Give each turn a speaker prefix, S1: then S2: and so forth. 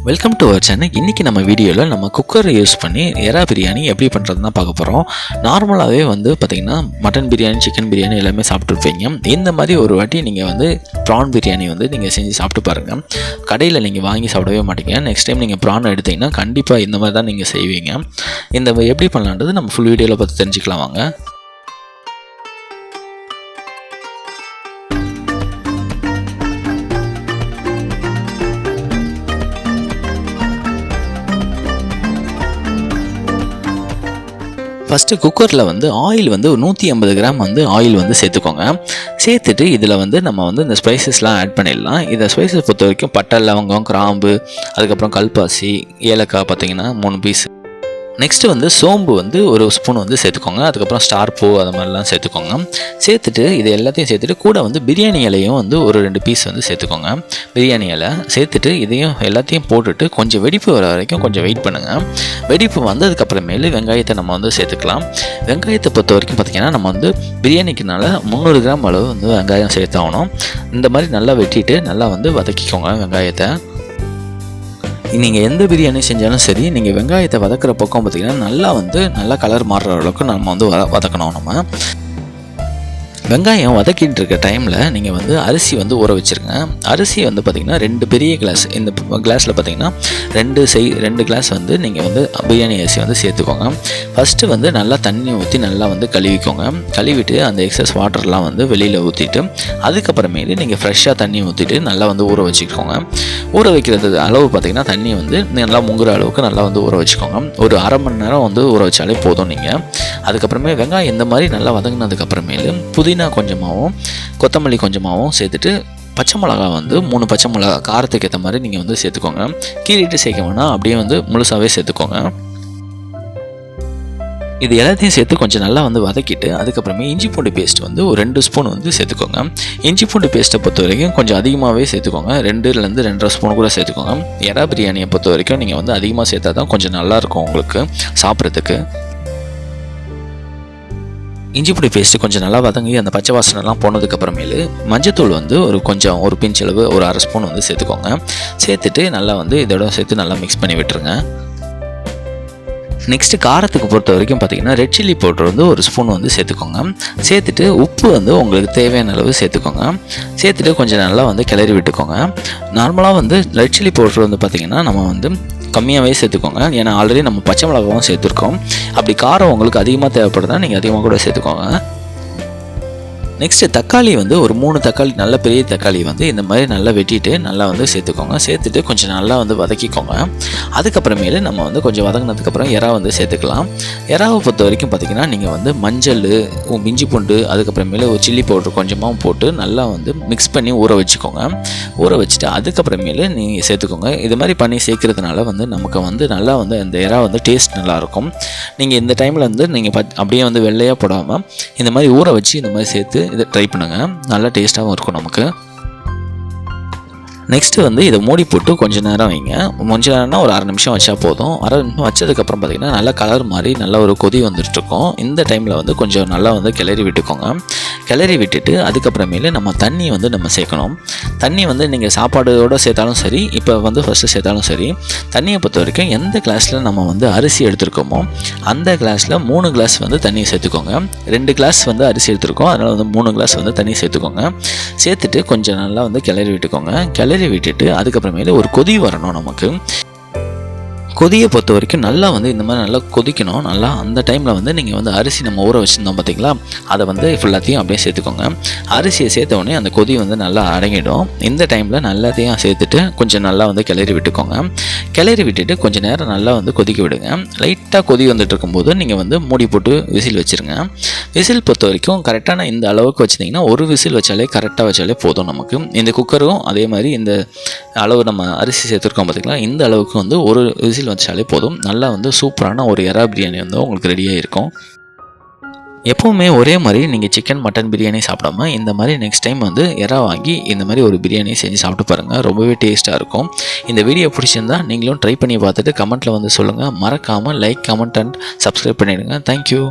S1: Welcome to our channel. இன்றைக்கி நம்ம வீடியோவில் நம்ம குக்கரை யூஸ் பண்ணி எறா பிரியாணி எப்படி பண்ணுறதுன்னு தான் பார்க்க போகிறோம். நார்மலாகவே பார்த்திங்கன்னா மட்டன் பிரியாணி, சிக்கன் பிரியாணி எல்லாமே சாப்பிட்ருப்பீங்க. இந்த மாதிரி ஒரு வாட்டி நீங்கள் ப்ரான் பிரியாணி நீங்கள் செஞ்சு சாப்பிட்டு பாருங்கள். கடையில் நீங்கள் வாங்கி சாப்பிடவே மாட்டீங்க. நெக்ஸ்ட் டைம் நீங்கள் ப்ரான் எடுத்திங்கன்னா கண்டிப்பாக இந்த மாதிரி தான் நீங்கள் செய்வீங்க. இந்த எப்படி பண்ணலான்றது நம்ம ஃபுல் வீடியோவில் பார்த்து தெரிஞ்சுக்கலாம் வாங்க. ஃபஸ்ட்டு குக்கரில் ஆயில் 150 கிராம் ஆயில் சேர்த்துக்கோங்க. சேர்த்துட்டு இதில் நம்ம இந்த ஸ்பைசஸ்லாம் ஆட் பண்ணிடலாம். இதை ஸ்பைசஸ் பொறுத்த வரைக்கும் பட்டை, லவங்கம், கிராம்பு, அதுக்கப்புறம் கல்பாசி, ஏலக்காய் பார்த்திங்கன்னா 3 பீஸ். நெக்ஸ்ட்டு சோம்பு ஒரு ஸ்பூன் சேர்த்துக்கோங்க. அதுக்கப்புறம் ஸ்டார் பூ அது மாதிரிலாம் சேர்த்துக்கோங்க. சேர்த்துட்டு இது எல்லாத்தையும் சேர்த்துட்டு கூட பிரியாணி இலையும் ஒரு 2 பீஸ் சேர்த்துக்கோங்க. பிரியாணி இலை சேர்த்துட்டு இதையும் எல்லாத்தையும் போட்டுட்டு கொஞ்சம் வெடிப்பு வர வரைக்கும் கொஞ்சம் வெயிட் பண்ணுங்கள். வெடிப்பு வந்ததுக்கப்புறமேலு வெங்காயத்தை நம்ம சேர்த்துக்கலாம். வெங்காயத்தை பொறுத்த வரைக்கும் பார்த்திங்கன்னா நம்ம பிரியாணிக்குனால 300 கிராம் அளவு வெங்காயம் சேர்த்தாகணும். இந்த மாதிரி நல்லா வெட்டிட்டு நல்லா வதக்கிக்கோங்க வெங்காயத்தை. நீங்கள் எந்த பிரியாணி செஞ்சாலும் சரி, நீங்கள் வெங்காயத்தை வதக்கிற பக்கம் பார்த்திங்கன்னா நல்லா கலர் மாறுற அளவுக்கு நம்ம வதக்கணும். நம்ம வெங்காயம் வதக்கிட்டு இருக்க டைமில் நீங்கள் அரிசி ஊற வச்சுருங்க. அரிசி பார்த்திங்கன்னா 2 பெரிய கிளாஸ், இந்த கிளாஸில் பார்த்திங்கன்னா 2 கிளாஸ் நீங்கள் பிரியாணி அரிசி சேர்த்துக்கோங்க. ஃபஸ்ட்டு நல்லா தண்ணி ஊற்றி நல்லா கழுவிக்கோங்க. கழுவிட்டு அந்த எக்ஸஸ் வாட்டர்லாம் வெளியில் ஊற்றிட்டு அதுக்கப்புறமேலு நீங்கள் ஃப்ரெஷ்ஷாக தண்ணி ஊற்றிட்டு நல்லா ஊற வச்சுக்கோங்க. ஊற வைக்கிறது அளவு பார்த்திங்கன்னா தண்ணி நல்லா முங்குற அளவுக்கு நல்லா ஊற வச்சுக்கோங்க. ஒரு அரை மணி நேரம் ஊற வச்சாலே போதும். நீங்கள் அதுக்கப்புறமே வெங்காயம் இந்த மாதிரி நல்லா வதங்கினதுக்கப்புறமேலு புதினா கொஞ்சமாகவும் கொத்தமல்லி கொஞ்சமாகவும் சேர்த்துட்டு பச்சை மிளகா 3 பச்சை மிளகா காரத்துக்கு ஏற்ற மாதிரி நீங்கள் சேர்த்துக்கோங்க. கீறிட்டு சேர்க்க வேணாம், அப்படியே முழுசாகவே சேர்த்துக்கோங்க. இது எல்லாத்தையும் சேர்த்து கொஞ்சம் நல்லா வதக்கிட்டு அதுக்கப்புறமே இஞ்சி பூண்டு பேஸ்ட் ஒரு 2 ஸ்பூன் சேர்த்துக்கோங்க. இஞ்சி பூண்டு பேஸ்ட்டை பொறுத்த வரைக்கும் கொஞ்சம் அதிகமாகவே சேர்த்துக்கோங்க. 2லேருந்து 2.5 ஸ்பூன் கூட சேர்த்துக்கோங்க. எறா பிரியாணியை பொறுத்த வரைக்கும் நீங்கள் அதிகமாக சேர்த்தா தான் கொஞ்சம் நல்லாயிருக்கும் உங்களுக்கு சாப்பிட்றதுக்கு. இஞ்சி பூண்டு பேஸ்ட்டு கொஞ்சம் நல்லா வதங்கி அந்த பச்சை வாசனைலாம் போனதுக்கப்புறமேலு மஞ்சத்தூள் ஒரு பிஞ்ச் அளவு ஒரு அரை ஸ்பூன் சேர்த்துக்கோங்க. சேர்த்துட்டு நல்லா இதோட சேர்த்து நல்லா மிக்ஸ் பண்ணி விட்டுருங்க. நெக்ஸ்ட்டு காரத்துக்கு பொறுத்த வரைக்கும் பார்த்திங்கன்னா ரெட் சில்லி பவுடர் ஒரு ஸ்பூன் சேர்த்துக்கோங்க. சேர்த்துட்டு உப்பு உங்களுக்கு தேவையான அளவு சேர்த்துக்கோங்க. சேர்த்துட்டு கொஞ்சம் நல்லா கிளறி விட்டுக்கோங்க. நார்மலாக ரெட் சில்லி பவுடர் பார்த்திங்கன்னா நம்ம கம்மியாகவே சேர்த்துக்கோங்க. ஏன்னா ஆல்ரெடி நம்ம பச்சை மிளகாவும் சேர்த்துருக்கோம். அப்படி காரம் உங்களுக்கு அதிகமாக தேவைப்படுதா நீங்கள் அதிகமாக கூட சேர்த்துக்கோங்க. நெக்ஸ்ட்டு தக்காளி ஒரு 3 தக்காளி, நல்ல பெரிய தக்காளி இந்த மாதிரி நல்லா வெட்டிட்டு நல்லா சேர்த்துக்கோங்க. சேர்த்துட்டு கொஞ்சம் நல்லா வதக்கிக்கோங்க. அதுக்கப்புறமேலு நம்ம கொஞ்சம் வதங்கினதுக்கப்புறம் எறா சேர்த்துக்கலாம். எறாவை பொறுத்த வரைக்கும் பார்த்திங்கன்னா நீங்கள் மஞ்சள், இஞ்சி பூண்டு, அதுக்கப்புறமேலு ஒரு சில்லி பவுடர் கொஞ்சமாக போட்டு நல்லா மிக்ஸ் பண்ணி ஊற வச்சுக்கோங்க. ஊற வச்சுட்டு அதுக்கப்புறமேலு நீங்கள் சேர்த்துக்கோங்க. இது மாதிரி பண்ணி சேர்க்கறதுனால நமக்கு நல்லா அந்த எறா டேஸ்ட் நல்லாயிருக்கும். நீங்கள் இந்த டைமில் நீங்கள் அப்படியே வெள்ளையாக போடாமல் இந்த மாதிரி ஊற வச்சு இந்த மாதிரி சேர்த்து இதை ட்ரை பண்ணுங்கள். நல்லா டேஸ்ட்டாகவும் இருக்கும் நமக்கு. நெக்ஸ்ட்டு இதை மூடி போட்டு கொஞ்சம் நேரம் வைங்க. கொஞ்சம் நேரம்னா ஒரு அரை நிமிஷம் வச்சா போதும். அரை நிமிஷம் வச்சதுக்கப்புறம் பார்த்திங்கன்னா நல்லா கலர் மாதிரி நல்லா ஒரு கொதி வந்துட்டுருக்கும். இந்த டைமில் கொஞ்சம் நல்லா கிளறி விட்டுக்கோங்க. கிளறி விட்டுட்டு அதுக்கப்புறமேலு நம்ம தண்ணி நம்ம சேர்க்கணும். தண்ணி நீங்கள் சாப்பாடோடு சேர்த்தாலும் சரி, இப்போ ஃபஸ்ட்டு சேர்த்தாலும் சரி, தண்ணியை பொறுத்த வரைக்கும் எந்த கிளாஸில் நம்ம அரிசி எடுத்துருக்கோமோ அந்த கிளாஸில் 3 கிளாஸ் தண்ணி சேர்த்துக்கோங்க. 2 கிளாஸ் அரிசி எடுத்துருக்கோம், அதனால் 3 கிளாஸ் தண்ணி சேர்த்துக்கோங்க. சேர்த்துட்டு கொஞ்சம் நல்லா கிளறி விட்டுக்கோங்க. கிளறி விட்டுட்டு அதுக்கப்புறமேலு ஒரு கொதி வரணும். நமக்கு கொதியை பொறுத்த வரைக்கும் நல்லா இந்த மாதிரி நல்லா கொதிக்கணும். நல்லா அந்த டைமில் நீங்கள் அரிசி நம்ம ஊற வச்சுருந்தோம் பார்த்திங்களா, அதை ஃபுல்லாத்தையும் அப்படியே சேர்த்துக்கோங்க. அரிசியை சேர்த்த உடனே அந்த கொதி நல்லா அடங்கிடும். இந்த டைமில் எல்லாத்தையும் சேர்த்துட்டு கொஞ்சம் நல்லா கிளறி விட்டுக்கோங்க. கிளறி விட்டுட்டு கொஞ்சம் நேரம் நல்லா கொதிக்க விடுங்க. லைட்டாக கொதி வந்துட்டு இருக்கும்போது நீங்கள் மூடி போட்டு விசில் வச்சுருங்க. விசில் பொறுத்த வரைக்கும் கரெக்டான இந்த அளவுக்கு வச்சுருந்தீங்கன்னா ஒரு விசில் வச்சாலே கரெக்டாக வச்சாலே போதும் நமக்கு. இந்த குக்கரும் அதே மாதிரி இந்த அளவு நம்ம அரிசி சேர்த்துருக்கோம் பார்த்திங்களா, இந்த அளவுக்கு ஒரு விசில் வச்சாலே போதும். நல்லா சூப்பரான ஒரு எறா பிரியாணி உங்களுக்கு ரெடியாக இருக்கும். எப்போவுமே ஒரே மாதிரி நீங்கள் சிக்கன், மட்டன் பிரியாணி சாப்பிடாம இந்த மாதிரி நெக்ஸ்ட் டைம் எறா வாங்கி இந்த மாதிரி ஒரு பிரியாணி செஞ்சு சாப்பிட்டு பாருங்கள். ரொம்பவே டேஸ்ட்டாக இருக்கும். இந்த வீடியோ பிடிச்சிருந்தா நீங்களும் ட்ரை பண்ணி பார்த்துட்டு கமெண்ட்டில் சொல்லுங்கள். மறக்காமல் லைக், கமெண்ட் அண்ட் சப்ஸ்கிரைப் பண்ணிவிடுங்க. தேங்க்யூ.